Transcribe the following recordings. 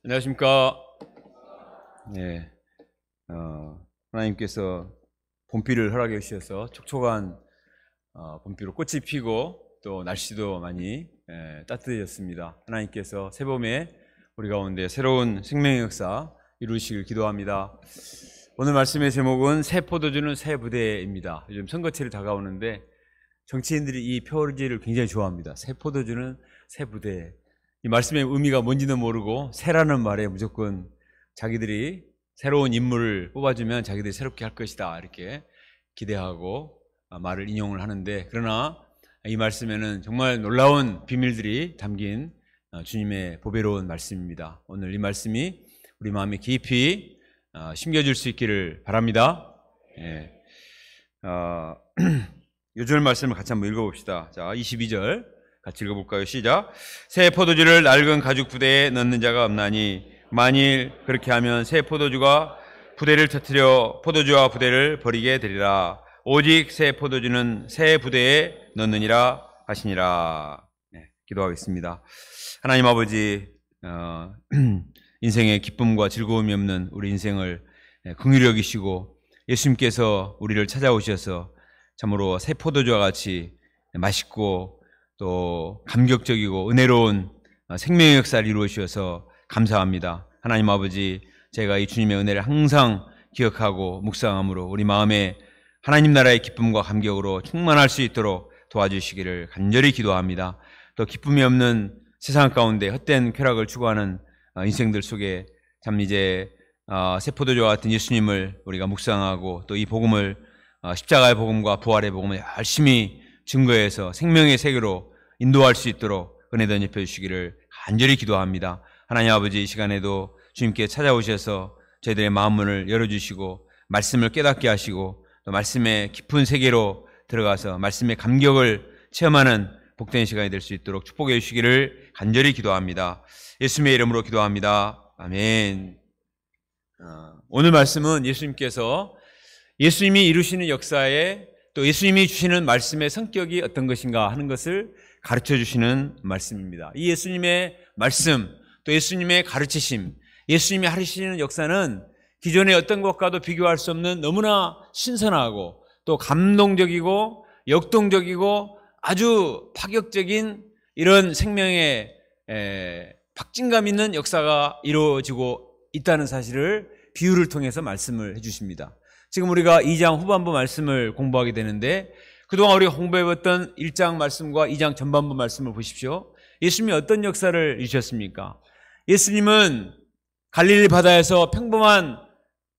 안녕하십니까. 네, 하나님께서 봄비를 허락해 주셔서 촉촉한 봄비로 꽃이 피고 또 날씨도 많이 따뜻해졌습니다. 하나님께서 새봄에 우리 가운데 새로운 생명의 역사 이루시길 기도합니다. 오늘 말씀의 제목은 새 포도주는 새 부대입니다. 요즘 선거철이 다가오는데 정치인들이 이 표지를 굉장히 좋아합니다. 새 포도주는 새 부대. 이 말씀의 의미가 뭔지는 모르고 새라는 말에 무조건 자기들이 새로운 인물을 뽑아주면 자기들이 새롭게 할 것이다 이렇게 기대하고 말을 인용을 하는데, 그러나 이 말씀에는 정말 놀라운 비밀들이 담긴 주님의 보배로운 말씀입니다. 오늘 이 말씀이 우리 마음에 깊이 심겨줄 수 있기를 바랍니다. 요절 말씀을 같이 한번 읽어봅시다. 자, 22절 같이 읽어볼까요? 시작. 새 포도주를 낡은 가죽 부대에 넣는 자가 없나니 만일 그렇게 하면 새 포도주가 부대를 터뜨려 포도주와 부대를 버리게 되리라. 오직 새 포도주는 새 부대에 넣느니라 하시니라. 기도하겠습니다. 하나님 아버지, 인생에 기쁨과 즐거움이 없는 우리 인생을 긍휼히 여기시고 예수님께서 우리를 찾아오셔서 참으로 새 포도주와 같이 맛있고 또 감격적이고 은혜로운 생명의 역사를 이루어주셔서 감사합니다. 하나님 아버지, 제가 이 주님의 은혜를 항상 기억하고 묵상함으로 우리 마음에 하나님 나라의 기쁨과 감격으로 충만할 수 있도록 도와주시기를 간절히 기도합니다. 또 기쁨이 없는 세상 가운데 헛된 쾌락을 추구하는 인생들 속에 참 이제 새 포도주와 같은 예수님을 우리가 묵상하고 또 이 복음을 십자가의 복음과 부활의 복음을 열심히 증거해서 생명의 세계로 인도할 수 있도록 은혜 덧입혀 주시기를 간절히 기도합니다. 하나님 아버지, 이 시간에도 주님께 찾아오셔서 저희들의 마음문을 열어주시고 말씀을 깨닫게 하시고 또 말씀의 깊은 세계로 들어가서 말씀의 감격을 체험하는 복된 시간이 될 수 있도록 축복해 주시기를 간절히 기도합니다. 예수님의 이름으로 기도합니다. 아멘. 오늘 말씀은 예수님께서 예수님이 이루시는 역사에 또 예수님이 주시는 말씀의 성격이 어떤 것인가 하는 것을 가르쳐 주시는 말씀입니다. 이 예수님의 말씀, 또 예수님의 가르치심, 예수님이 하시는 역사는 기존의 어떤 것과도 비교할 수 없는 너무나 신선하고 또 감동적이고 역동적이고 아주 파격적인 이런 생명의 박진감 있는 역사가 이루어지고 있다는 사실을 비유를 통해서 말씀을 해주십니다. 지금 우리가 2장 후반부 말씀을 공부하게 되는데, 그동안 우리가 공부해봤던 1장 말씀과 2장 전반부 말씀을 보십시오. 예수님이 어떤 역사를 이루셨습니까? 예수님은 갈릴리 바다에서 평범한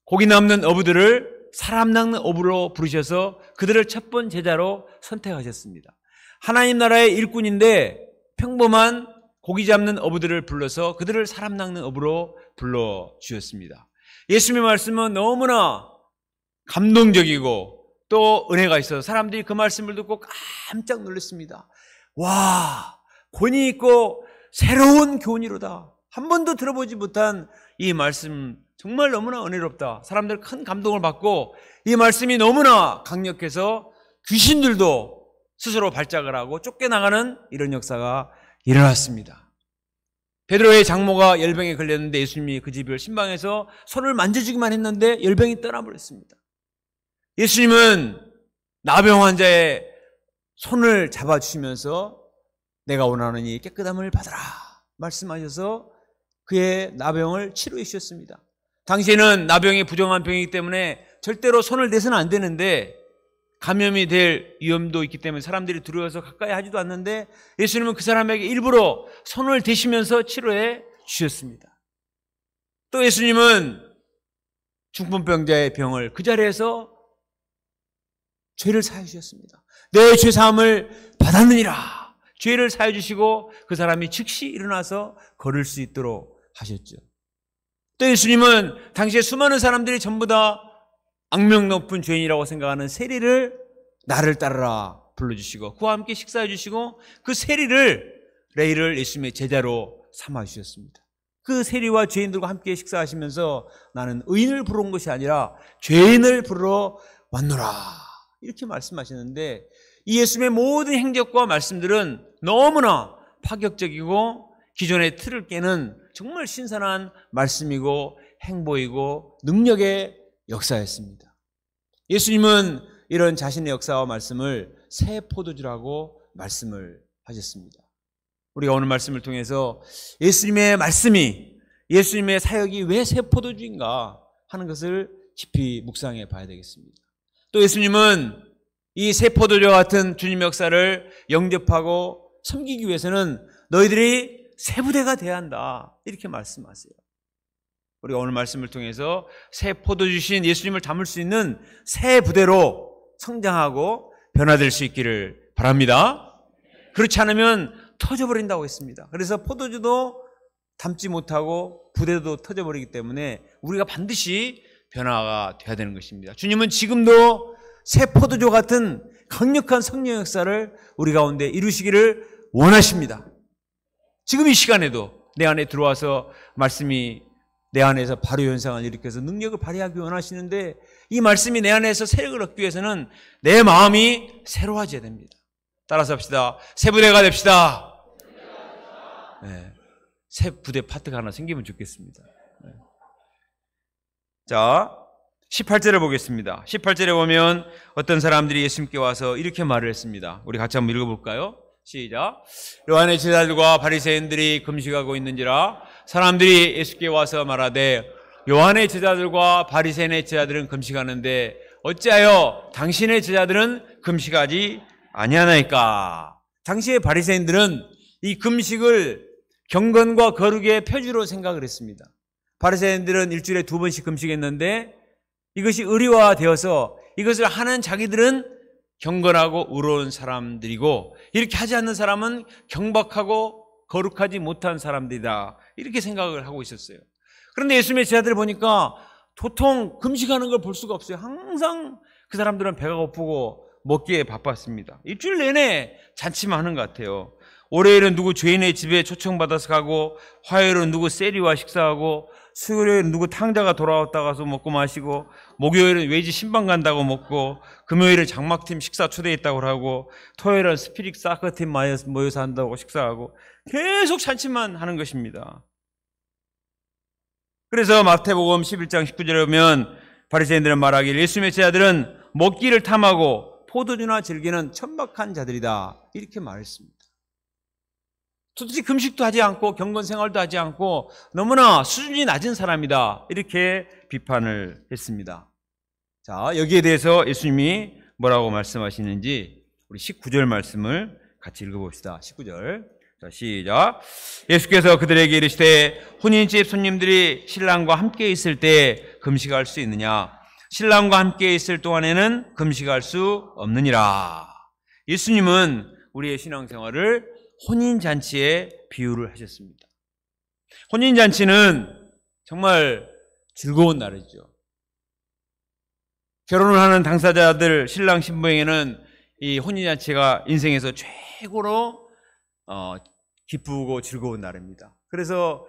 고기 남는 어부들을 사람 낚는 어부로 부르셔서 그들을 첫 번 제자로 선택하셨습니다. 하나님 나라의 일꾼인데 평범한 고기 잡는 어부들을 불러서 그들을 사람 낚는 어부로 불러주셨습니다. 예수님의 말씀은 너무나 감동적이고 또 은혜가 있어서 사람들이 그 말씀을 듣고 깜짝 놀랐습니다. 와, 권위 있고 새로운 교훈이로다. 한 번도 들어보지 못한 이 말씀 정말 너무나 은혜롭다. 사람들 큰 감동을 받고 이 말씀이 너무나 강력해서 귀신들도 스스로 발작을 하고 쫓겨나가는 이런 역사가 일어났습니다. 베드로의 장모가 열병에 걸렸는데 예수님이 그 집을 신방에서 손을 만져주기만 했는데 열병이 떠나버렸습니다. 예수님은 나병 환자의 손을 잡아주시면서 내가 원하노니 깨끗함을 받아라 말씀하셔서 그의 나병을 치료해 주셨습니다. 당시에는 나병이 부정한 병이기 때문에 절대로 손을 대서는 안 되는데 감염이 될 위험도 있기 때문에 사람들이 두려워서 가까이 하지도 않는데 예수님은 그 사람에게 일부러 손을 대시면서 치료해 주셨습니다. 또 예수님은 중풍병자의 병을 그 자리에서 죄를 사해 주셨습니다. 내 죄사함을 받았느니라. 죄를 사해 주시고 그 사람이 즉시 일어나서 걸을 수 있도록 하셨죠. 또 예수님은 당시에 수많은 사람들이 전부 다 악명 높은 죄인이라고 생각하는 세리를 나를 따르라 불러주시고 그와 함께 식사해 주시고 그 레이를 예수님의 제자로 삼아 주셨습니다. 그 세리와 죄인들과 함께 식사하시면서 나는 의인을 부르러 온 것이 아니라 죄인을 부르러 왔노라 이렇게 말씀하시는데, 이 예수님의 모든 행적과 말씀들은 너무나 파격적이고 기존의 틀을 깨는 정말 신선한 말씀이고 행보이고 능력의 역사였습니다. 예수님은 이런 자신의 역사와 말씀을 새 포도주라고 말씀을 하셨습니다. 우리가 오늘 말씀을 통해서 예수님의 말씀이, 예수님의 사역이 왜 새 포도주인가 하는 것을 깊이 묵상해 봐야 되겠습니다. 또 예수님은 이 새 포도주와 같은 주님의 역사를 영접하고 섬기기 위해서는 너희들이 새 부대가 되어야 한다, 이렇게 말씀하세요. 우리가 오늘 말씀을 통해서 새 포도주신 예수님을 담을 수 있는 새 부대로 성장하고 변화될 수 있기를 바랍니다. 그렇지 않으면 터져버린다고 했습니다. 그래서 포도주도 담지 못하고 부대도 터져버리기 때문에 우리가 반드시 변화가 돼야 되는 것입니다. 주님은 지금도 새 포도주 같은 강력한 성령 역사를 우리 가운데 이루시기를 원하십니다. 지금 이 시간에도 내 안에 들어와서 말씀이 내 안에서 발효 현상을 일으켜서 능력을 발휘하기 원하시는데, 이 말씀이 내 안에서 세력을 얻기 위해서는 내 마음이 새로워져야 됩니다. 따라서 합시다. 새 부대가 됩시다. 네. 새 부대 파트가 하나 생기면 좋겠습니다. 네. 자, 18절을 보겠습니다. 18절에 보면 어떤 사람들이 예수님께 와서 이렇게 말을 했습니다. 우리 같이 한번 읽어볼까요? 시작. 요한의 제자들과 바리새인들이 금식하고 있는지라 사람들이 예수께 와서 말하되 요한의 제자들과 바리새인의 제자들은 금식하는데 어찌하여 당신의 제자들은 금식하지 아니하나이까? 당시의 바리새인들은 이 금식을 경건과 거룩의 표주로 생각을 했습니다. 바리새인들은 일주일에 2번씩 금식했는데 이것이 의리화되어서 이것을 하는 자기들은 경건하고 의로운 사람들이고, 이렇게 하지 않는 사람은 경박하고 거룩하지 못한 사람들이다, 이렇게 생각을 하고 있었어요. 그런데 예수님의 제자들을 보니까 도통 금식하는 걸 볼 수가 없어요. 항상 그 사람들은 배가 고프고 먹기에 바빴습니다. 일주일 내내 잔치만 하는 것 같아요. 월요일은 누구 죄인의 집에 초청받아서 가고, 화요일은 누구 세리와 식사하고, 수요일은 누구 탕자가 돌아왔다 가서 먹고 마시고, 목요일은 외지 신방 간다고 먹고, 금요일은 장막팀 식사 초대했다고 하고, 토요일은 스피릿 사커팀 모여서 한다고 식사하고, 계속 잔치만 하는 것입니다. 그래서 마태복음 11장 19절에 보면 바리새인들은 말하기를 예수님의 제자들은 먹기를 탐하고 포도주나 즐기는 천박한 자들이다, 이렇게 말했습니다. 도대체 금식도 하지 않고 경건 생활도 하지 않고 너무나 수준이 낮은 사람이다, 이렇게 비판을 했습니다. 자, 여기에 대해서 예수님이 뭐라고 말씀하시는지 우리 19절 말씀을 같이 읽어봅시다. 19절. 자, 시작. 예수께서 그들에게 이르시되 혼인집 손님들이 신랑과 함께 있을 때 금식할 수 있느냐? 신랑과 함께 있을 동안에는 금식할 수 없느니라. 예수님은 우리의 신앙생활을 혼인잔치에 비유를 하셨습니다. 혼인잔치는 정말 즐거운 날이죠. 결혼을 하는 당사자들, 신랑 신부에게는 이 혼인잔치가 인생에서 최고로 기쁘고 즐거운 날입니다. 그래서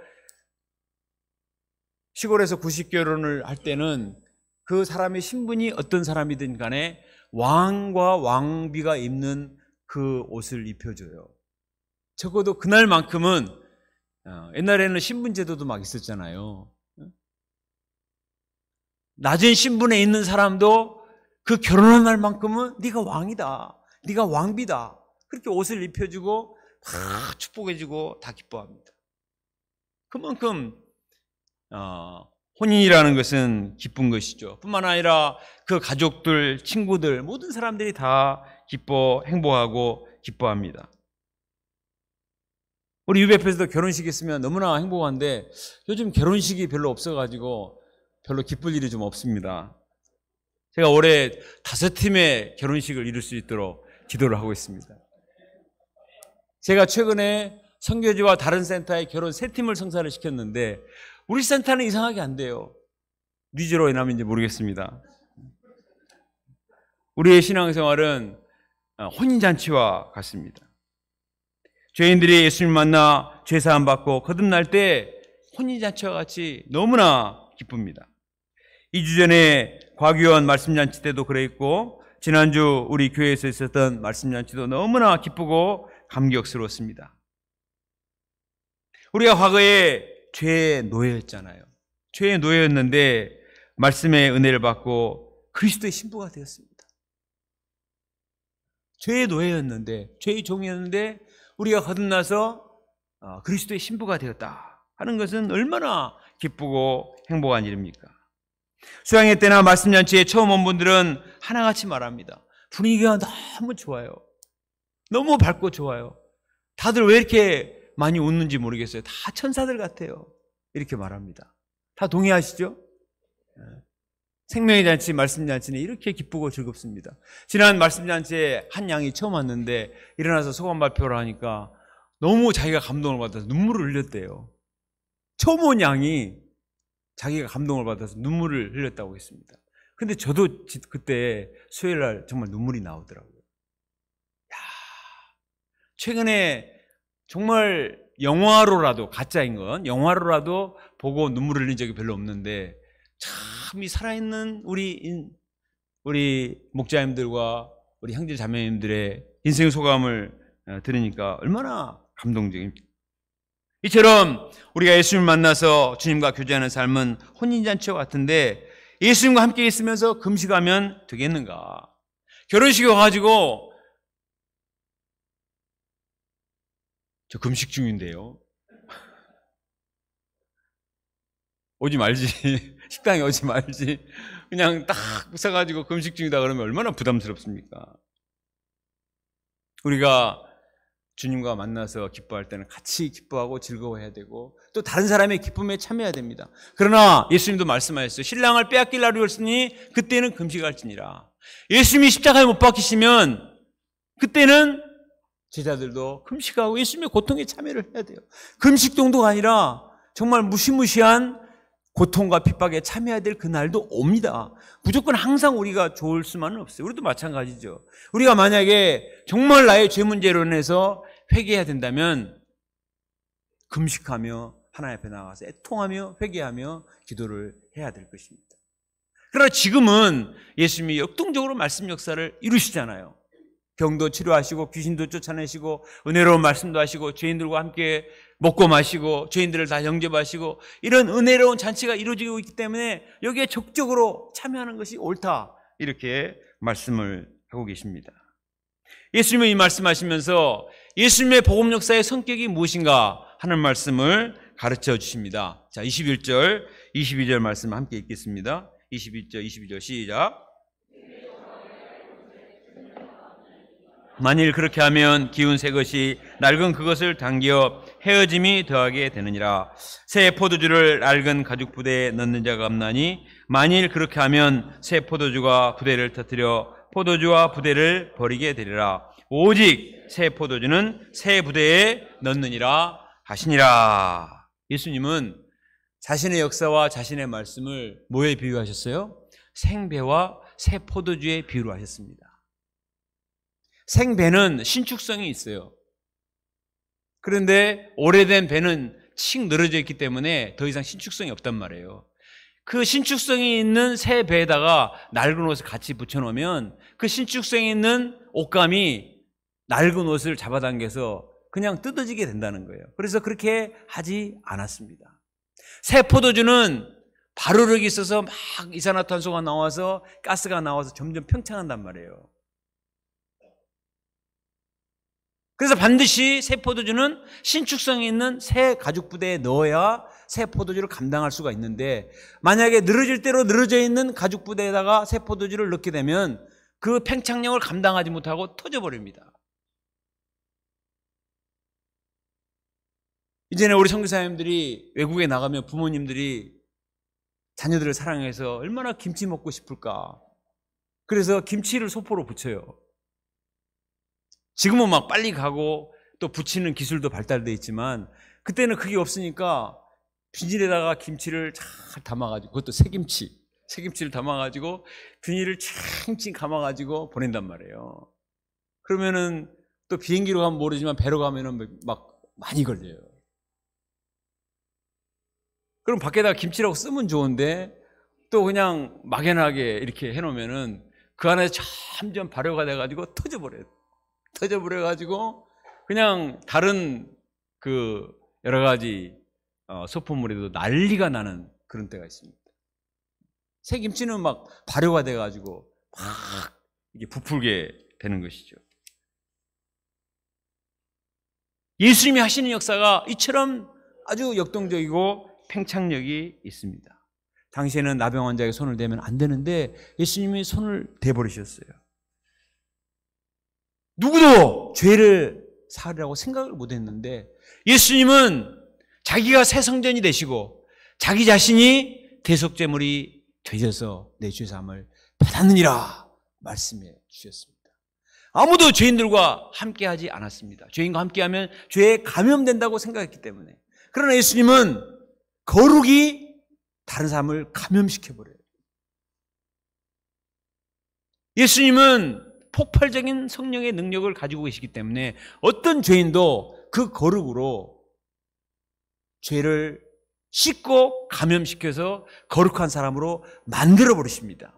시골에서 구식 결혼을 할 때는 그 사람의 신분이 어떤 사람이든 간에 왕과 왕비가 입는 그 옷을 입혀줘요. 적어도 그날만큼은, 옛날에는 신분제도도 막 있었잖아요. 낮은 신분에 있는 사람도 그 결혼한 날만큼은 네가 왕이다, 네가 왕비다, 그렇게 옷을 입혀주고 다 축복해주고 다 기뻐합니다. 그만큼 혼인이라는 것은 기쁜 것이죠. 뿐만 아니라 그 가족들, 친구들, 모든 사람들이 다 기뻐, 행복하고 기뻐합니다. 우리 UBF에서도 결혼식 있으면 너무나 행복한데 요즘 결혼식이 별로 없어가지고 별로 기쁠 일이 좀 없습니다. 제가 올해 5팀의 결혼식을 이룰 수 있도록 기도를 하고 있습니다. 제가 최근에 선교지와 다른 센터에 결혼 3팀을 성사를 시켰는데 우리 센터는 이상하게 안 돼요. 뉘즈로 인함인지 모르겠습니다. 우리의 신앙생활은 혼인잔치와 같습니다. 죄인들이 예수님 만나 죄사함 받고 거듭날 때 혼인잔치와 같이 너무나 기쁩니다. 2주 전에 과기원 말씀잔치 때도 그랬고, 지난주 우리 교회에서 있었던 말씀잔치도 너무나 기쁘고 감격스러웠습니다. 우리가 과거에 죄의 노예였잖아요. 죄의 노예였는데 말씀의 은혜를 받고 그리스도의 신부가 되었습니다. 죄의 노예였는데, 죄의 종이었는데 우리가 거듭나서 그리스도의 신부가 되었다 하는 것은 얼마나 기쁘고 행복한 일입니까? 수양회 때나 말씀잔치에 처음 온 분들은 하나같이 말합니다. 분위기가 너무 좋아요. 너무 밝고 좋아요. 다들 왜 이렇게 많이 웃는지 모르겠어요. 다 천사들 같아요. 이렇게 말합니다. 다 동의하시죠? 생명의 잔치, 말씀잔치는 이렇게 기쁘고 즐겁습니다. 지난 말씀잔치에 한 양이 처음 왔는데 일어나서 소감 발표를 하니까 너무 자기가 감동을 받아서 눈물을 흘렸대요. 처음 온 양이 자기가 감동을 받아서 눈물을 흘렸다고 했습니다. 근데 저도 그때 수요일 날 정말 눈물이 나오더라고요. 야, 최근에 정말 영화로라도, 가짜인 건 영화로라도 보고 눈물을 흘린 적이 별로 없는데 참 이 살아있는 우리 목자님들과 우리 형제 자매님들의 인생 소감을 들으니까 얼마나 감동적입니까? 이처럼 우리가 예수님을 만나서 주님과 교제하는 삶은 혼인잔치와 같은데 예수님과 함께 있으면서 금식하면 되겠는가? 결혼식에 와가지고 저 금식 중인데요. 오지 말지. 식당에 오지 말지. 그냥 딱 서가지고 금식 중이다 그러면 얼마나 부담스럽습니까? 우리가 주님과 만나서 기뻐할 때는 같이 기뻐하고 즐거워해야 되고 또 다른 사람의 기쁨에 참여해야 됩니다. 그러나 예수님도 말씀하셨어요. 신랑을 빼앗길 날이 올으니 그때는 금식할지니라. 예수님이 십자가에 못 박히시면 그때는 제자들도 금식하고 예수님의 고통에 참여를 해야 돼요. 금식 정도가 아니라 정말 무시무시한 고통과 핍박에 참여해야 될 그날도 옵니다. 무조건 항상 우리가 좋을 수만은 없어요. 우리도 마찬가지죠. 우리가 만약에 정말 나의 죄 문제로 인해서 회개해야 된다면 금식하며 하나님 앞에 나가서 애통하며 회개하며 기도를 해야 될 것입니다. 그러나 지금은 예수님이 역동적으로 말씀 역사를 이루시잖아요. 병도 치료하시고 귀신도 쫓아내시고 은혜로운 말씀도 하시고 죄인들과 함께 먹고 마시고 죄인들을 다 영접하시고 이런 은혜로운 잔치가 이루어지고 있기 때문에 여기에 적극적으로 참여하는 것이 옳다 이렇게 말씀을 하고 계십니다. 예수님은 이 말씀하시면서 예수님의 복음 역사의 성격이 무엇인가 하는 말씀을 가르쳐 주십니다. 자, 21절, 22절 말씀 함께 읽겠습니다. 21절, 22절 시작. 만일 그렇게 하면 기운 새 것이 낡은 그것을 당겨 헤어짐이 더하게 되느니라. 새 포도주를 낡은 가죽 부대에 넣는 자가 없나니 만일 그렇게 하면 새 포도주가 부대를 터뜨려 포도주와 부대를 버리게 되리라. 오직 새 포도주는 새 부대에 넣느니라 하시니라. 예수님은 자신의 역사와 자신의 말씀을 뭐에 비유하셨어요? 생배와 새 포도주에 비유를 하셨습니다. 생배는 신축성이 있어요. 그런데 오래된 배는 칙 늘어져 있기 때문에 더 이상 신축성이 없단 말이에요. 그 신축성이 있는 새 배에다가 낡은 옷을 같이 붙여놓으면 그 신축성이 있는 옷감이 낡은 옷을 잡아당겨서 그냥 뜯어지게 된다는 거예요. 그래서 그렇게 하지 않았습니다. 새 포도주는 발효력이 있어서 막 이산화탄소가 나와서 가스가 나와서 점점 팽창한단 말이에요. 그래서 반드시 새 포도주는 신축성이 있는 새 가죽 부대에 넣어야 새 포도주를 감당할 수가 있는데 만약에 늘어질 대로 늘어져 있는 가죽 부대에다가 새 포도주를 넣게 되면 그 팽창력을 감당하지 못하고 터져버립니다. 이제는 우리 선교사님들이 외국에 나가면 부모님들이 자녀들을 사랑해서 얼마나 김치 먹고 싶을까. 그래서 김치를 소포로 부쳐요. 지금은 막 빨리 가고 또 부치는 기술도 발달되어 있지만 그때는 그게 없으니까 비닐에다가 김치를 잘 담아가지고 그것도 새김치를 담아가지고 비닐을 칭칭 감아가지고 보낸단 말이에요. 그러면은 또 비행기로 가면 모르지만 배로 가면은 막 많이 걸려요. 그럼 밖에다가 김치라고 쓰면 좋은데 또 그냥 막연하게 이렇게 해놓으면은 그 안에서 점점 발효가 돼가지고 터져버려요. 터져버려가지고 그냥 다른 그 여러 가지 소품물에도 난리가 나는 그런 때가 있습니다. 새김치는 막 발효가 돼가지고 막 이게 부풀게 되는 것이죠. 예수님이 하시는 역사가 이처럼 아주 역동적이고 팽창력이 있습니다. 당시에는 나병 환자에게 손을 대면 안 되는데 예수님이 손을 대버리셨어요. 누구도 죄를 사하려고 생각을 못했는데 예수님은 자기가 새 성전이 되시고 자기 자신이 대속제물이 되셔서 내 죄사함을 받았느니라 말씀해 주셨습니다. 아무도 죄인들과 함께하지 않았습니다. 죄인과 함께하면 죄에 감염된다고 생각했기 때문에. 그러나 예수님은 거룩이 다른 사람을 감염시켜버려요. 예수님은 폭발적인 성령의 능력을 가지고 계시기 때문에 어떤 죄인도 그 거룩으로 죄를 씻고 감염시켜서 거룩한 사람으로 만들어 버리십니다.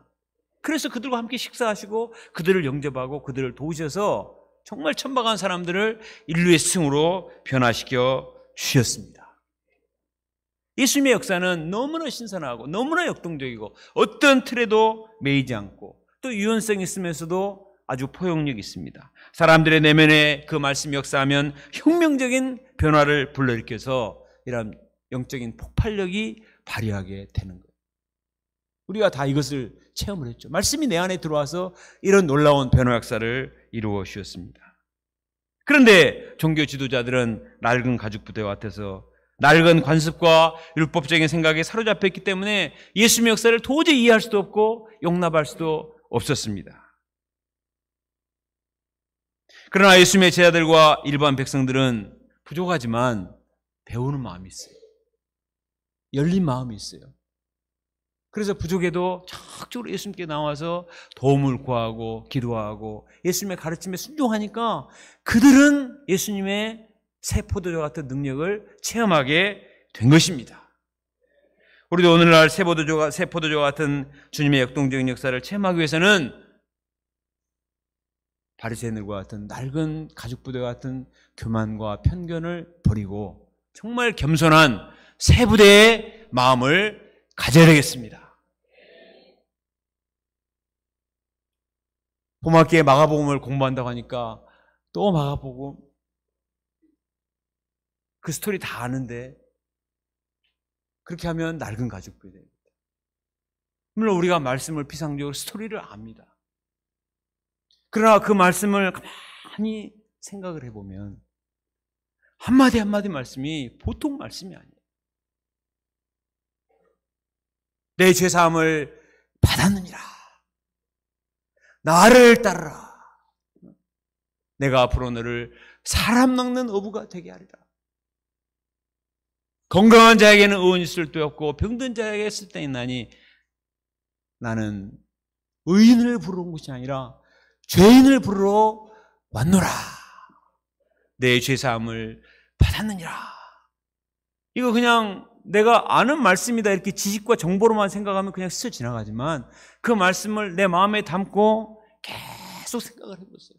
그래서 그들과 함께 식사하시고 그들을 영접하고 그들을 도우셔서 정말 천박한 사람들을 인류의 승으로 변화시켜 주셨습니다. 예수님의 역사는 너무나 신선하고 너무나 역동적이고 어떤 틀에도 매이지 않고 또 유연성이 있으면서도 아주 포용력이 있습니다. 사람들의 내면에 그 말씀이 역사하면 혁명적인 변화를 불러일으켜서 이런 영적인 폭발력이 발휘하게 되는 거예요. 우리가 다 이것을 체험을 했죠. 말씀이 내 안에 들어와서 이런 놀라운 변화 역사를 이루어 주셨습니다. 그런데 종교 지도자들은 낡은 가죽 부대와 같아서 낡은 관습과 율법적인 생각에 사로잡혀 있기 때문에 예수님의 역사를 도저히 이해할 수도 없고 용납할 수도 없었습니다. 그러나 예수님의 제자들과 일반 백성들은 부족하지만 배우는 마음이 있어요. 열린 마음이 있어요. 그래서 부족해도 적극적으로 예수님께 나와서 도움을 구하고 기도하고 예수님의 가르침에 순종하니까 그들은 예수님의 새 포도주 같은 능력을 체험하게 된 것입니다. 우리도 오늘날 새 포도주 같은 주님의 역동적인 역사를 체험하기 위해서는 바리새인들과 같은 낡은 가죽부대 같은 교만과 편견을 버리고 정말 겸손한 새 부대의 마음을 가져야 되겠습니다. 봄학기에 마가복음을 공부한다고 하니까 또 마가복음 그 스토리 다 아는데 그렇게 하면 낡은 가죽부대 됩니다. 물론 우리가 말씀을 피상적으로 스토리를 압니다. 그러나 그 말씀을 가만히 생각을 해보면 한마디 한마디 말씀이 보통 말씀이 아니에요. 내 죄사함을 받았느니라. 나를 따르라. 내가 앞으로 너를 사람 낚는 어부가 되게 하리라. 건강한 자에게는 의원이 있을 데 없고 병든 자에게 쓸데 있나니 나는 의인을 부르러 온 것이 아니라 죄인을 부르러 왔노라. 내 죄사함을 받았느니라. 이거 그냥 내가 아는 말씀이다 이렇게 지식과 정보로만 생각하면 그냥 스쳐 지나가지만 그 말씀을 내 마음에 담고 계속 생각을 해보세요.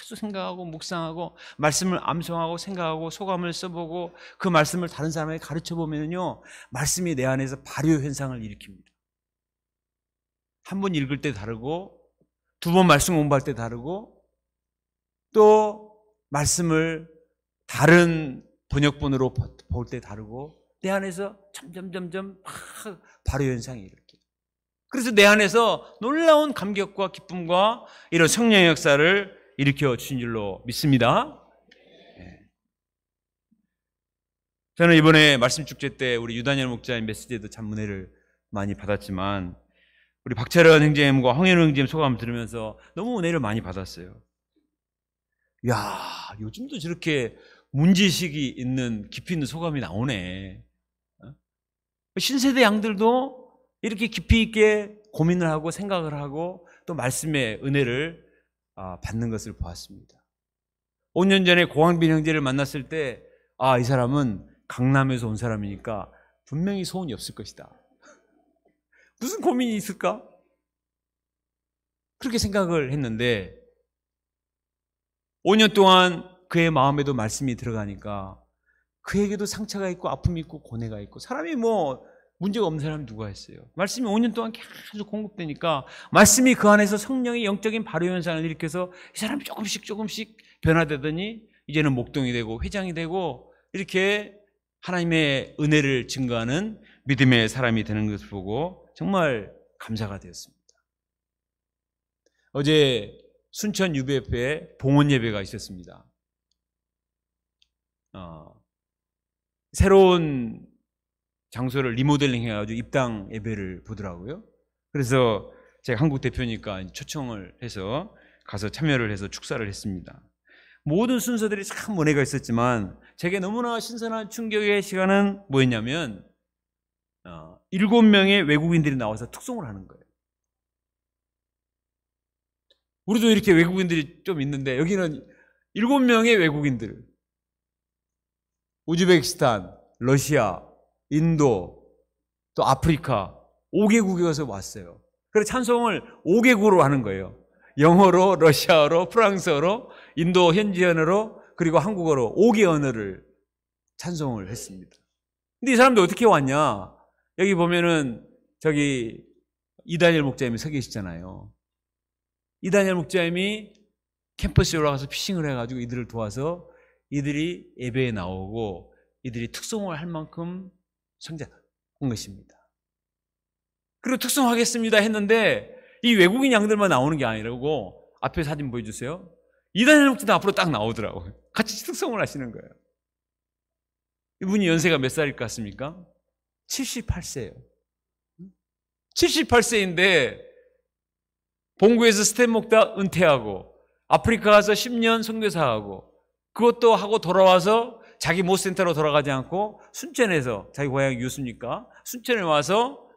계속 생각하고 묵상하고 말씀을 암송하고 생각하고 소감을 써보고 그 말씀을 다른 사람에게 가르쳐보면요 말씀이 내 안에서 발효 현상을 일으킵니다. 한 번 읽을 때 다르고 두 번 말씀 공부할 때 다르고 또 말씀을 다른 번역본으로 볼 때 다르고 내 안에서 점점 막 발효 현상이 일으켜요. 그래서 내 안에서 놀라운 감격과 기쁨과 이런 성령의 역사를 일으켜 주신 줄로 믿습니다. 저는 이번에 말씀 축제 때 우리 유다니엘 목자의 메시지에도 참 은혜를 많이 받았지만 우리 박철현 형제님과 황현우 형제님 소감을 들으면서 너무 은혜를 많이 받았어요. 야, 요즘도 저렇게 문제의식이 있는 깊이 있는 소감이 나오네. 신세대 양들도 이렇게 깊이 있게 고민을 하고 생각을 하고 또 말씀의 은혜를 받는 것을 보았습니다. 5년 전에 고항빈 형제를 만났을 때 이 사람은 강남에서 온 사람이니까 분명히 소원이 없을 것이다. 무슨 고민이 있을까? 그렇게 생각을 했는데 5년 동안 그의 마음에도 말씀이 들어가니까 그에게도 상처가 있고 아픔이 있고 고뇌가 있고, 사람이 뭐 문제가 없는 사람이 누가 있어요? 말씀이 5년 동안 계속 공급되니까 말씀이 그 안에서 성령의 영적인 발효 현상을 일으켜서 이 사람이 조금씩 변화되더니 이제는 목동이 되고 회장이 되고 이렇게 하나님의 은혜를 증거하는 믿음의 사람이 되는 것을 보고 정말 감사가 되었습니다. 어제 순천 UBF에 봉헌 예배가 있었습니다. 새로운 장소를 리모델링 해가지고 입당 예배를 보더라고요. 그래서 제가 한국 대표니까 초청을 해서 가서 참여를 해서 축사를 했습니다. 모든 순서들이 참 은혜가 있었지만 제게 너무나 신선한 충격의 시간은 뭐였냐면 7명의 외국인들이 나와서 특송을 하는 거예요. 우리도 이렇게 외국인들이 좀 있는데 여기는 7명의 외국인들, 우즈베키스탄, 러시아, 인도, 또 아프리카 5개국에서 왔어요. 그래서 찬송을 5개국으로 하는 거예요. 영어로, 러시아어로, 프랑스어로, 인도 현지 언어로, 그리고 한국어로 5개 언어를 찬송을 했습니다. 근데 이 사람들 어떻게 왔냐? 여기 보면은 저기 이다니엘 목자님이 서 계시잖아요. 이다니엘 목자님이 캠퍼스에 올라가서 피싱을 해가지고 이들을 도와서 이들이 예배에 나오고 이들이 특송을 할 만큼 성장한 것입니다. 그리고 특송하겠습니다 했는데 이 외국인 양들만 나오는 게 아니라고, 앞에 사진 보여주세요. 이다니엘 목사도 앞으로 딱 나오더라고요. 같이 특송을 하시는 거예요. 이분이 연세가 몇 살일 것 같습니까? 78세예요. 78세인데 본구에서 스텝 목사 은퇴하고 아프리카 가서 10년 선교사하고 그것도 하고 돌아와서 자기 모센터로 돌아가지 않고 순천에서, 자기 고향이 유수니까 순천에 와서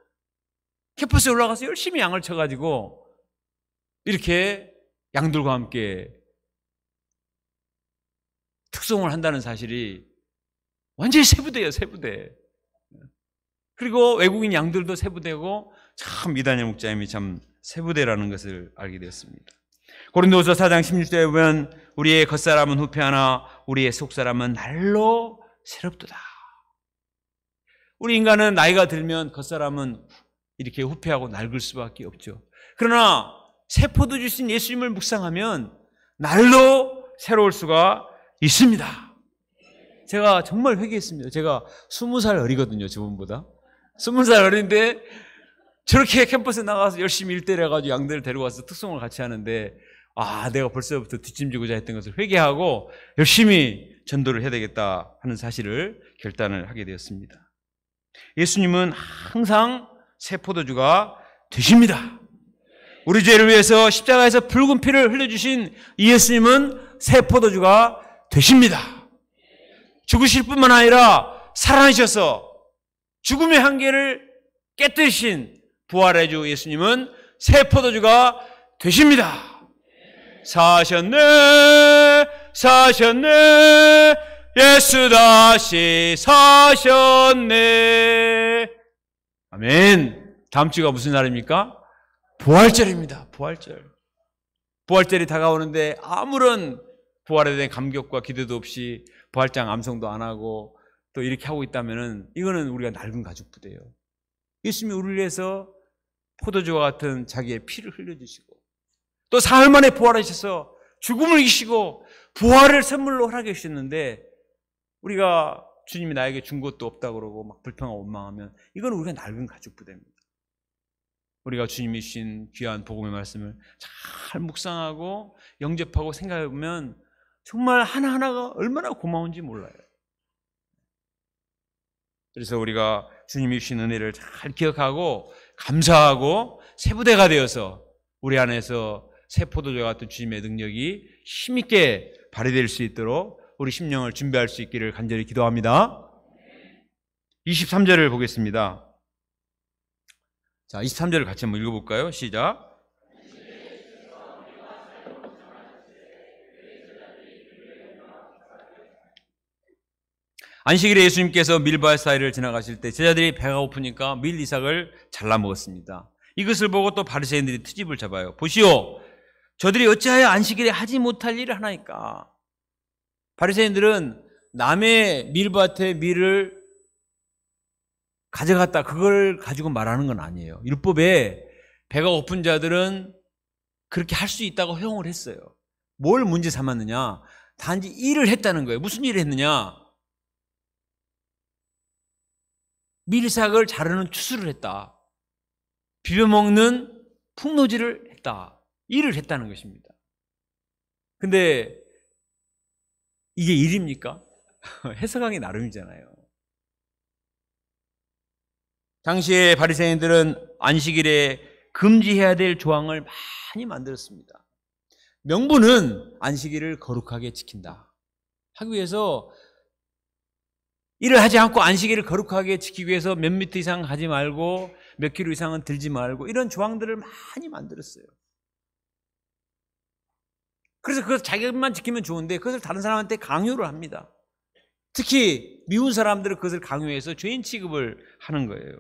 캠퍼스에 올라가서 열심히 양을 쳐가지고 이렇게 양들과 함께 특송을 한다는 사실이 완전히 세부대예요, 세부대. 그리고 외국인 양들도 세부대고, 참 이다니엘 목자님이 참 세부대라는 것을 알게 되었습니다. 고린도후서 4장 16절에 보면 우리의 겉사람은 후패하나 우리의 속사람은 날로 새롭도다. 우리 인간은 나이가 들면 겉사람은 이렇게 후패하고 낡을 수밖에 없죠. 그러나 새 포도 주신 예수님을 묵상하면 날로 새로울 수가 있습니다. 제가 정말 회개했습니다. 제가 20살 어리거든요, 저분보다. 20살 어린데 저렇게 캠퍼스에 나가서 열심히 일대를 해가지고 양들을 데려와서 특송을 같이 하는데, 내가 벌써부터 뒷짐지고자 했던 것을 회개하고 열심히 전도를 해야 되겠다 하는 사실을 결단을 하게 되었습니다. 예수님은 항상 새 포도주가 되십니다. 우리 죄를 위해서 십자가에서 붉은 피를 흘려주신 이 예수님은 새 포도주가 되십니다. 죽으실 뿐만 아니라 살아나셔서 죽음의 한계를 깨뜨리신 부활의 주 예수님은 새 포도주가 되십니다. 사셨네, 사셨네, 예수 다시 사셨네. 아멘. 다음 주가 무슨 날입니까? 부활절입니다. 부활절. 부활절이 다가오는데 아무런 부활에 대한 감격과 기대도 없이 부활장 암송도 안 하고 또 이렇게 하고 있다면은 이거는 우리가 낡은 가죽 부대예요. 예수님이 우리를 위해서 포도주와 같은 자기의 피를 흘려주시고 또 사흘 만에 부활하셔서 죽음을 이기시고 부활을 선물로 허락해 주셨는데, 우리가 주님이 나에게 준 것도 없다고 그러고 막 불평하고 원망하면 이건 우리가 낡은 가죽 부대입니다. 우리가 주님이 주신 귀한 복음의 말씀을 잘 묵상하고 영접하고 생각해 보면 정말 하나하나가 얼마나 고마운지 몰라요. 그래서 우리가 주님이 주신 은혜를 잘 기억하고 감사하고 새부대가 되어서 우리 안에서 새 포도주 같은 주님의 능력이 힘있게 발휘될 수 있도록 우리 심령을 준비할 수 있기를 간절히 기도합니다. 23절을 보겠습니다. 자, 23절을 같이 한번 읽어볼까요? 시작. 안식일에 예수님께서 밀밭 사이를 지나가실 때 제자들이 배가 고프니까 밀 이삭을 잘라 먹었습니다. 이것을 보고 또 바리새인들이 트집을 잡아요. 보시오, 저들이 어찌하여 안식일에 하지 못할 일을 하나이까? 바리새인들은 남의 밀밭에 밀을 가져갔다 그걸 가지고 말하는 건 아니에요. 율법에 배가 고픈 자들은 그렇게 할 수 있다고 허용을 했어요. 뭘 문제 삼았느냐? 단지 일을 했다는 거예요. 무슨 일을 했느냐? 밀삭을 자르는 추수를 했다. 비벼먹는 풍노지를 했다. 일을 했다는 것입니다. 근데 이게 일입니까? 해석하기 나름이잖아요. 당시에 바리새인들은 안식일에 금지해야 될 조항을 많이 만들었습니다. 명분은 안식일을 거룩하게 지킨다 하기 위해서, 일을 하지 않고 안식일을 거룩하게 지키기 위해서 몇 미터 이상 가지 말고 몇 킬로 이상은 들지 말고 이런 조항들을 많이 만들었어요. 그래서 그것 자기만 지키면 좋은데 그것을 다른 사람한테 강요를 합니다. 특히 미운 사람들은 그것을 강요해서 죄인 취급을 하는 거예요.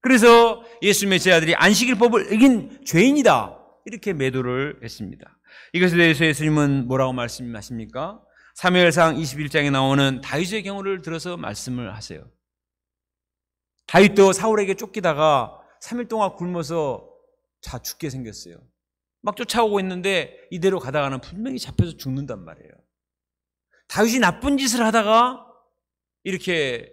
그래서 예수님의 제자들이 안식일법을 어긴 죄인이다 이렇게 매도를 했습니다. 이것에 대해서 예수님은 뭐라고 말씀하십니까? 사무엘상 21장에 나오는 다윗의 경우를 들어서 말씀을 하세요. 다윗도 사울에게 쫓기다가 3일 동안 굶어서 죽게 생겼어요. 막 쫓아오고 있는데 이대로 가다가는 분명히 잡혀서 죽는단 말이에요. 다윗이 나쁜 짓을 하다가 이렇게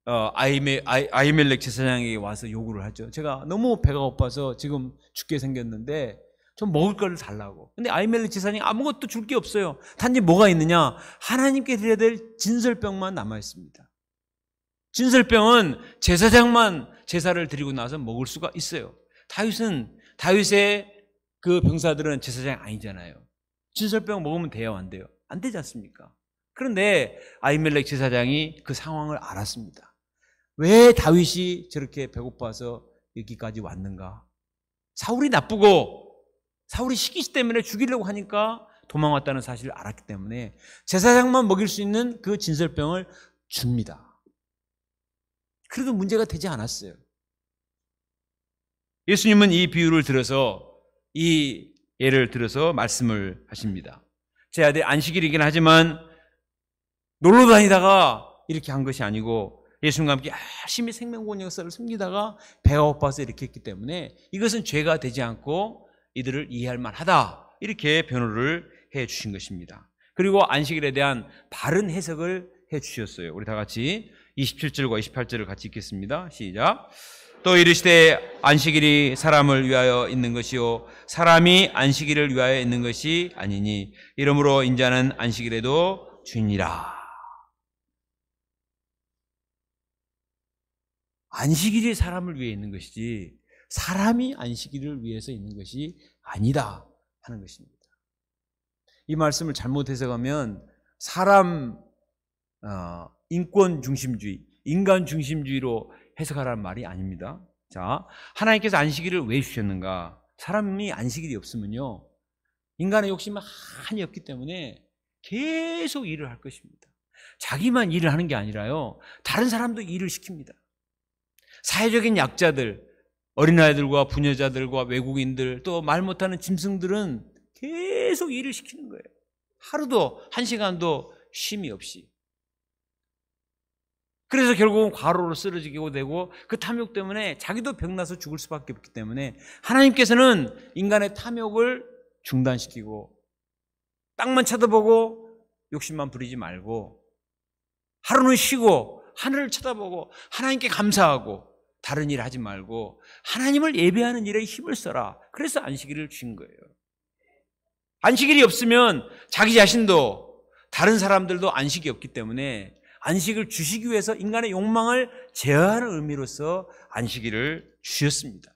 아히멜렉 제사장에게 와서 요구를 하죠. 제가 너무 배가 고파서 지금 죽게 생겼는데 좀 먹을 걸 달라고. 근데 아히멜렉 제사장이 아무것도 줄 게 없어요. 단지 뭐가 있느냐? 하나님께 드려야 될 진설병만 남아 있습니다. 진설병은 제사장만 제사를 드리고 나서 먹을 수가 있어요. 다윗의 그 병사들은 제사장이 아니잖아요. 진설병 먹으면 돼요, 안 돼요? 안 되지 않습니까? 그런데 아히멜렉 제사장이 그 상황을 알았습니다. 왜 다윗이 저렇게 배고파서 여기까지 왔는가? 사울이 나쁘고 사울이 시기 때문에 죽이려고 하니까 도망왔다는 사실을 알았기 때문에 제사장만 먹일 수 있는 그 진설병을 줍니다. 그래도 문제가 되지 않았어요. 예수님은 이 비유를 들어서, 이 예를 들어서 말씀을 하십니다. 제 아들 안식일이긴 하지만 놀러 다니다가 이렇게 한 것이 아니고 예수님과 함께 열심히 생명보존 역사를 숨기다가 배가 고파서 이렇게 했기 때문에 이것은 죄가 되지 않고 이들을 이해할 만하다 이렇게 변호를 해 주신 것입니다. 그리고 안식일에 대한 바른 해석을 해 주셨어요. 우리 다 같이 27절과 28절을 같이 읽겠습니다. 시작. 또 이르시되 안식일이 사람을 위하여 있는 것이요 사람이 안식일을 위하여 있는 것이 아니니 이러므로 인자는 안식일에도 주인이라. 안식일이 사람을 위해 있는 것이지 사람이 안식일을 위해서 있는 것이 아니다 하는 것입니다. 이 말씀을 잘못 해석하면 사람 인권 중심주의, 인간 중심주의로 해석하라는 말이 아닙니다. 자, 하나님께서 안식일을 왜 주셨는가? 사람이 안식일이 없으면요 인간의 욕심이 많이 없기 때문에 계속 일을 할 것입니다. 자기만 일을 하는 게 아니라요 다른 사람도 일을 시킵니다. 사회적인 약자들, 어린아이들과 부녀자들과 외국인들, 또 말 못하는 짐승들은 계속 일을 시키는 거예요. 하루도 한 시간도 쉼이 없이. 그래서 결국은 과로로 쓰러지게 되고 그 탐욕 때문에 자기도 병나서 죽을 수밖에 없기 때문에 하나님께서는 인간의 탐욕을 중단시키고 땅만 쳐다보고 욕심만 부리지 말고 하루는 쉬고 하늘을 쳐다보고 하나님께 감사하고 다른 일 하지 말고 하나님을 예배하는 일에 힘을 써라. 그래서 안식일을 주신 거예요. 안식일이 없으면 자기 자신도 다른 사람들도 안식이 없기 때문에 안식을 주시기 위해서 인간의 욕망을 제어하는 의미로서 안식일을 주셨습니다.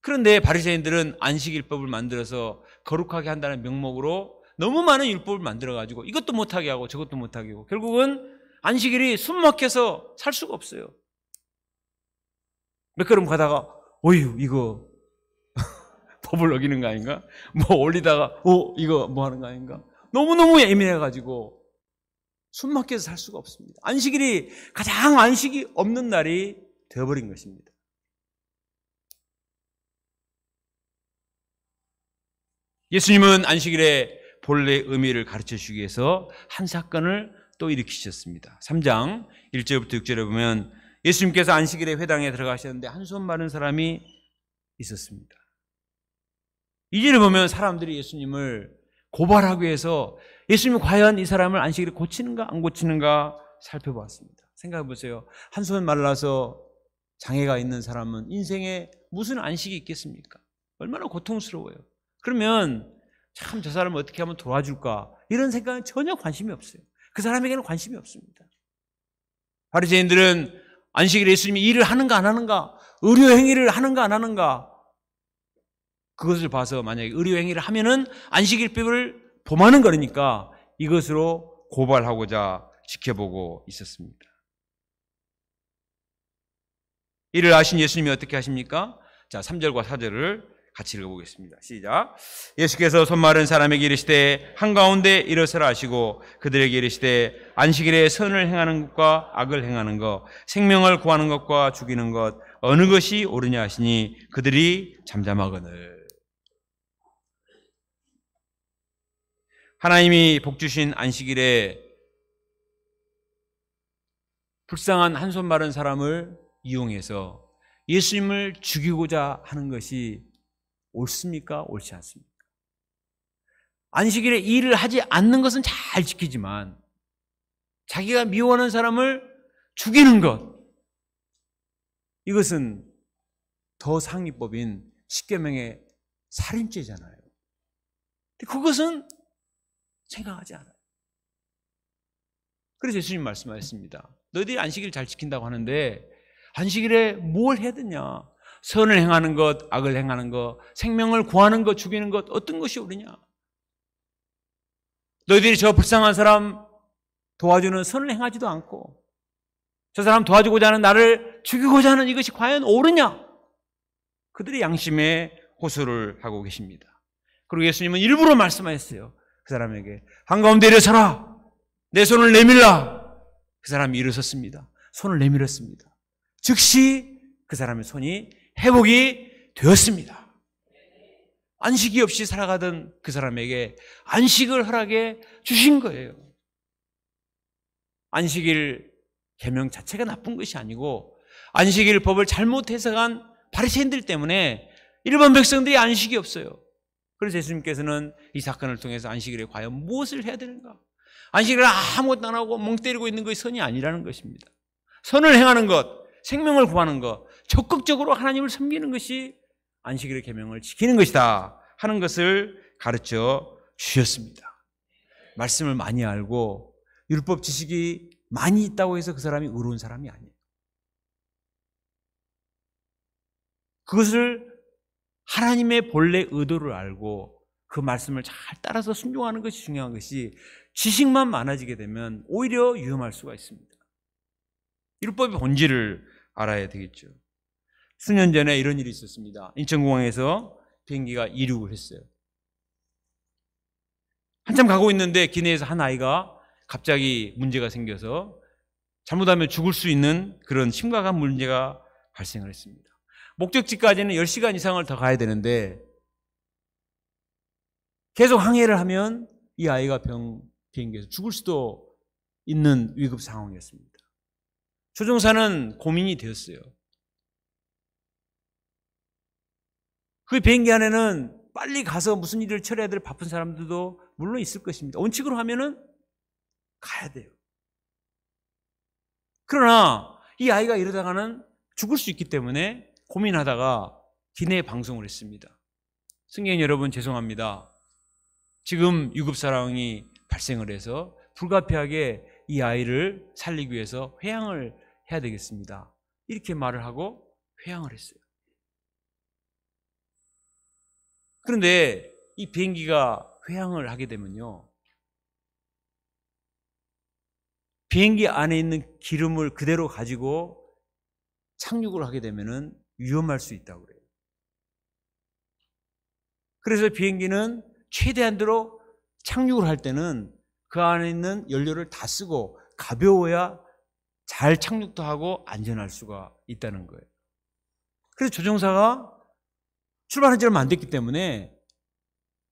그런데 바리새인들은 안식일법을 만들어서 거룩하게 한다는 명목으로 너무 많은 율법을 만들어가지고 이것도 못하게 하고 저것도 못하게 하고 결국은 안식일이 숨막혀서 살 수가 없어요. 몇 걸음 가다가 어휴 이거 법을 어기는 거 아닌가? 뭐 올리다가 이거 뭐 하는 거 아닌가? 너무너무 예민해가지고 숨막혀서 살 수가 없습니다. 안식일이 가장 안식이 없는 날이 되어버린 것입니다. 예수님은 안식일에 본래 의미를 가르쳐 주기 위해서 한 사건을 또 일으키셨습니다. 3장 1절부터 6절에 보면 예수님께서 안식일에 회당에 들어가셨는데 한 손 마른 사람이 있었습니다. 2절에 보면 사람들이 예수님을 고발하기 위해서 예수님이 과연 이 사람을 안식일에 고치는가 안 고치는가 살펴보았습니다. 생각해 보세요. 한 손 말라서 장애가 있는 사람은 인생에 무슨 안식이 있겠습니까? 얼마나 고통스러워요. 그러면 참 저 사람을 어떻게 하면 도와줄까? 이런 생각은 전혀 관심이 없어요. 그 사람에게는 관심이 없습니다. 바리새인들은 안식일에 예수님이 일을 하는가 안 하는가, 의료 행위를 하는가 안 하는가, 그것을 봐서 만약에 의료 행위를 하면은 안식일법을 범하는 거니까 이것으로 고발하고자 지켜보고 있었습니다. 이를 아신 예수님이 어떻게 하십니까? 자, 3절과 4절을 같이 읽어보겠습니다. 시작. 예수께서 손 마른 사람에게 이르시되 한가운데 일어서라 하시고 그들에게 이르시되 안식일에 선을 행하는 것과 악을 행하는 것, 생명을 구하는 것과 죽이는 것 어느 것이 옳으냐 하시니 그들이 잠잠하거늘. 하나님이 복 주신 안식일에 불쌍한 한 손 마른 사람을 이용해서 예수님을 죽이고자 하는 것이 옳습니까? 옳지 않습니까? 안식일에 일을 하지 않는 것은 잘 지키지만 자기가 미워하는 사람을 죽이는 것, 이것은 더 상위법인 십계명의 살인죄잖아요. 그것은 생각하지 않아요. 그래서 예수님 말씀하셨습니다. 너희들이 안식일 잘 지킨다고 하는데 안식일에 뭘 해야 되냐? 선을 행하는 것, 악을 행하는 것, 생명을 구하는 것, 죽이는 것 어떤 것이 옳으냐? 너희들이 저 불쌍한 사람 도와주는 선을 행하지도 않고 저 사람 도와주고자 하는 나를 죽이고자 하는 이것이 과연 옳으냐? 그들의 양심에 호소를 하고 계십니다. 그리고 예수님은 일부러 말씀하셨어요. 그 사람에게 한가운데 일어서라, 내 손을 내밀라. 그 사람이 일어섰습니다. 손을 내밀었습니다. 즉시 그 사람의 손이 회복이 되었습니다. 안식이 없이 살아가던 그 사람에게 안식을 허락해 주신 거예요. 안식일 계명 자체가 나쁜 것이 아니고 안식일 법을 잘못 해석한 바리새인들 때문에 일반 백성들이 안식이 없어요. 그래서 예수님께서는 이 사건을 통해서 안식일에 과연 무엇을 해야 되는가? 안식일을 아무것도 안 하고 멍 때리고 있는 것이 선이 아니라는 것입니다. 선을 행하는 것, 생명을 구하는 것, 적극적으로 하나님을 섬기는 것이 안식일의 계명을 지키는 것이다 하는 것을 가르쳐 주셨습니다. 말씀을 많이 알고 율법 지식이 많이 있다고 해서 그 사람이 의로운 사람이 아니에요. 그것을 하나님의 본래 의도를 알고 그 말씀을 잘 따라서 순종하는 것이 중요한 것이, 지식만 많아지게 되면 오히려 위험할 수가 있습니다. 율법의 본질을 알아야 되겠죠. 수년 전에 이런 일이 있었습니다. 인천공항에서 비행기가 이륙을 했어요. 한참 가고 있는데 기내에서 한 아이가 갑자기 문제가 생겨서 잘못하면 죽을 수 있는 그런 심각한 문제가 발생을 했습니다. 목적지까지는 10시간 이상을 더 가야 되는데 계속 항해를 하면 이 아이가 비행기에서 죽을 수도 있는 위급 상황이었습니다. 조종사는 고민이 되었어요. 그 비행기 안에는 빨리 가서 무슨 일을 처리해야 될 바쁜 사람들도 물론 있을 것입니다. 원칙으로 하면은 가야 돼요. 그러나 이 아이가 이러다가는 죽을 수 있기 때문에 고민하다가 기내에 방송을 했습니다. 승객 여러분, 죄송합니다. 지금 위급 상황이 발생을 해서 불가피하게 이 아이를 살리기 위해서 회항을 해야 되겠습니다. 이렇게 말을 하고 회항을 했어요. 그런데 이 비행기가 회항을 하게 되면요, 비행기 안에 있는 기름을 그대로 가지고 착륙을 하게 되면은 위험할 수 있다고 그래요. 그래서 비행기는 최대한대로 착륙을 할 때는 그 안에 있는 연료를 다 쓰고 가벼워야 잘 착륙도 하고 안전할 수가 있다는 거예요. 그래서 조종사가 출발한 지 얼마 안 됐기 때문에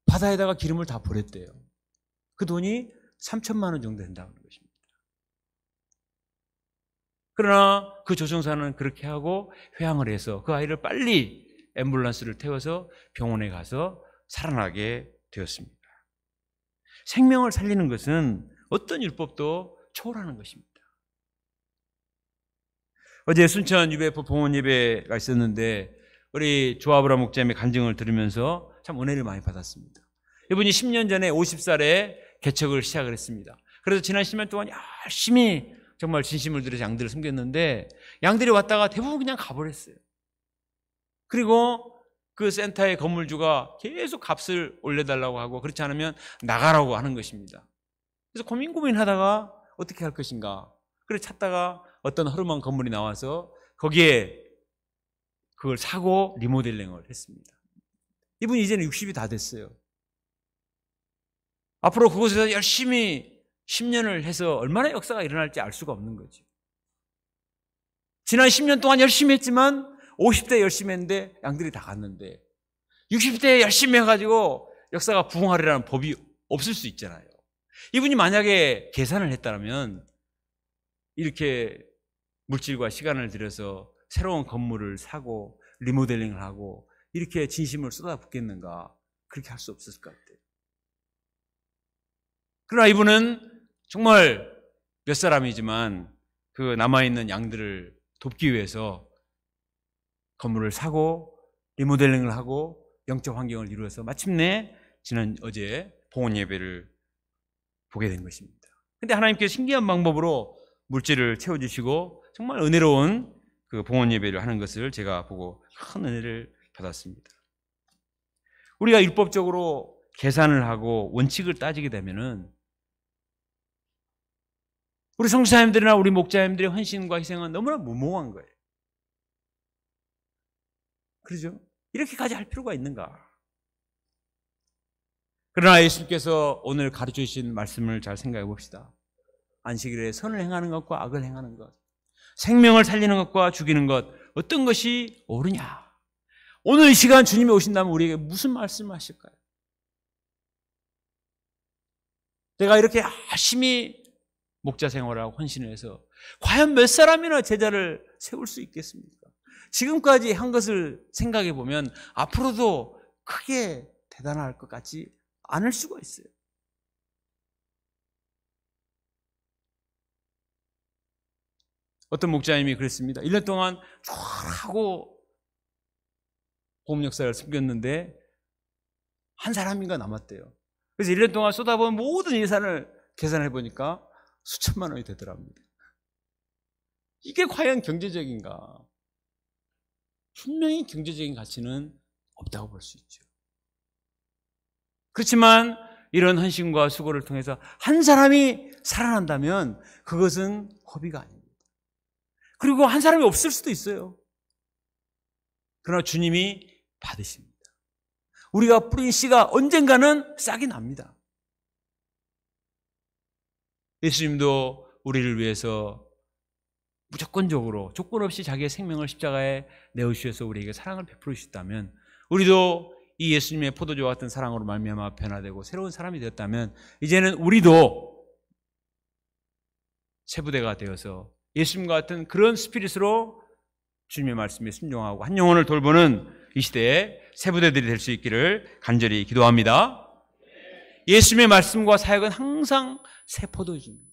바다에다가 기름을 다 버렸대요. 그 돈이 3천만 원 정도 된다는 것입니다. 그러나 그 조종사는 그렇게 하고 회항을 해서 그 아이를 빨리 앰뷸런스를 태워서 병원에 가서 살아나게 되었습니다. 생명을 살리는 것은 어떤 율법도 초월하는 것입니다. 어제 순천 UBF 봉헌 예배가 있었는데 우리 조아브라 목자님의 간증을 들으면서 참 은혜를 많이 받았습니다. 이분이 10년 전에 50살에 개척을 시작을 했습니다. 그래서 지난 10년 동안 열심히 정말 진심을 들여서 양들을 섬겼는데 양들이 왔다가 대부분 그냥 가버렸어요. 그리고 그 센터의 건물주가 계속 값을 올려달라고 하고 그렇지 않으면 나가라고 하는 것입니다. 그래서 고민하다가 어떻게 할 것인가. 그래서 찾다가 어떤 허름한 건물이 나와서 거기에 그걸 사고 리모델링을 했습니다. 이분이 이제는 60이 다 됐어요. 앞으로 그곳에서 열심히 10년을 해서 얼마나 역사가 일어날지 알 수가 없는 거죠. 지난 10년 동안 열심히 했지만 50대 열심히 했는데 양들이 다 갔는데 60대에 열심히 해가지고 역사가 부흥하리라는 법이 없을 수 있잖아요. 이분이 만약에 계산을 했다면 이렇게 물질과 시간을 들여서 새로운 건물을 사고 리모델링을 하고 이렇게 진심을 쏟아붓겠는가? 그렇게 할 수 없었을 것 같아요. 그러나 이분은 정말 몇 사람이지만 그 남아있는 양들을 돕기 위해서 건물을 사고 리모델링을 하고 영적 환경을 이루어서 마침내 어제 봉헌 예배를 보게 된 것입니다. 그런데 하나님께서 신기한 방법으로 물질을 채워주시고 정말 은혜로운 그 봉헌 예배를 하는 것을 제가 보고 큰 은혜를 받았습니다. 우리가 율법적으로 계산을 하고 원칙을 따지게 되면은 우리 성사님들이나 우리 목자님들의 헌신과 희생은 너무나 무모한 거예요. 그렇죠? 이렇게까지 할 필요가 있는가? 그러나 예수님께서 오늘 가르쳐 주신 말씀을 잘 생각해 봅시다. 안식일에 선을 행하는 것과 악을 행하는 것, 생명을 살리는 것과 죽이는 것, 어떤 것이 옳으냐? 오늘 이 시간 주님이 오신다면 우리에게 무슨 말씀을 하실까요? 내가 이렇게 열심히 목자 생활하고 헌신을 해서 과연 몇 사람이나 제자를 세울 수 있겠습니까? 지금까지 한 것을 생각해 보면 앞으로도 크게 대단할 것 같지 않을 수가 있어요. 어떤 목자님이 그랬습니다. 1년 동안 쭉 하고 보험 역사를 숨겼는데 한 사람인가 남았대요. 그래서 1년 동안 쏟아부은 모든 예산을 계산해 보니까 수천만 원이 되더랍니다. 이게 과연 경제적인가? 분명히 경제적인 가치는 없다고 볼 수 있죠. 그렇지만 이런 헌신과 수고를 통해서 한 사람이 살아난다면 그것은 허비가 아닙니다. 그리고 한 사람이 없을 수도 있어요. 그러나 주님이 받으십니다. 우리가 뿌린 씨가 언젠가는 싹이 납니다. 예수님도 우리를 위해서 무조건적으로 조건 없이 자기의 생명을 십자가에 내어주셔서 우리에게 사랑을 베풀어 주셨다면 우리도 이 예수님의 포도주와 같은 사랑으로 말미암아 변화되고 새로운 사람이 되었다면 이제는 우리도 세부대가 되어서 예수님과 같은 그런 스피릿으로 주님의 말씀에 순종하고 한 영혼을 돌보는 이 시대에 세부대들이 될 수 있기를 간절히 기도합니다. 예수님의 말씀과 사역은 항상 새 포도주입니다.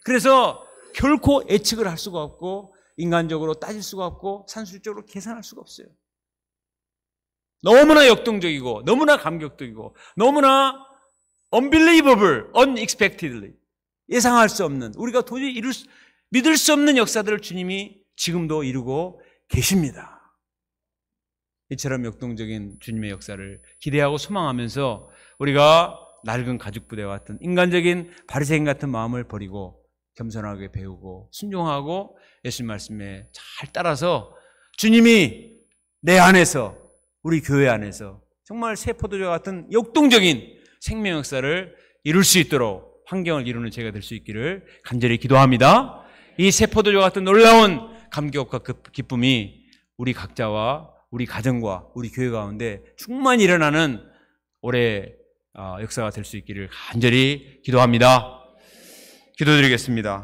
그래서 결코 예측을 할 수가 없고 인간적으로 따질 수가 없고 산술적으로 계산할 수가 없어요. 너무나 역동적이고 너무나 감격적이고 너무나 unbelievable, unexpectedly 예상할 수 없는 우리가 도저히 믿을 수 없는 역사들을 주님이 지금도 이루고 계십니다. 이처럼 역동적인 주님의 역사를 기대하고 소망하면서 우리가 낡은 가죽부대와 같은 인간적인 바리새인 같은 마음을 버리고 겸손하게 배우고 순종하고 예수님 말씀에 잘 따라서 주님이 내 안에서 우리 교회 안에서 정말 새 포도주와 같은 역동적인 생명 역사를 이룰 수 있도록 환경을 이루는 제가 될 수 있기를 간절히 기도합니다. 이 새 포도주와 같은 놀라운 감격과 기쁨이 우리 각자와 우리 가정과 우리 교회 가운데 충만히 일어나는 올해 역사가 될 수 있기를 간절히 기도합니다. 기도드리겠습니다.